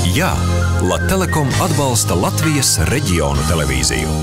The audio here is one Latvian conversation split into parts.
Jā, Latelekom atbalsta Latvijas reģionu televīziju.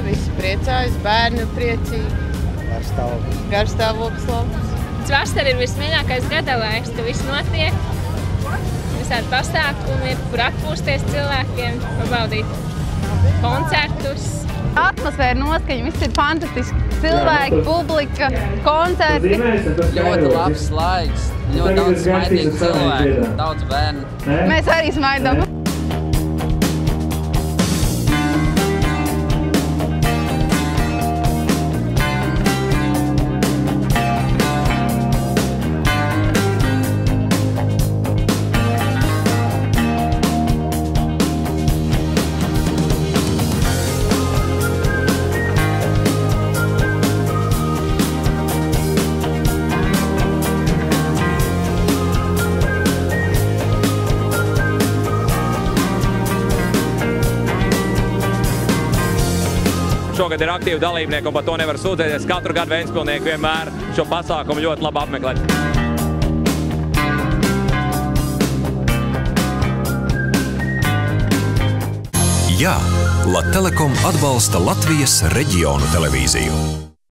Visi priecājas, bērni priecīgi. Garstāvoklis labs. Vasara ir vismīļākais gada laiks, ka viss notiek. Visādi pasākumi ir, kur atpūsties cilvēkiem, pabaudīt koncertus. Atmosfēra, noskaņa, viss ir fantastiski. Cilvēki, publika, koncerti. Ļoti labs laiks, ļoti daudz smaidīgu cilvēku, daudz bērnu. Mēs arī smaidām. Šogad ir aktīvi dalībnieki, un par to nevar sūdzēties. Katru gadu Ventspilnieki vienmēr šo pasākumu ļoti labi apmeklē. Jā, Latelekom atbalsta Latvijas reģionu televīziju.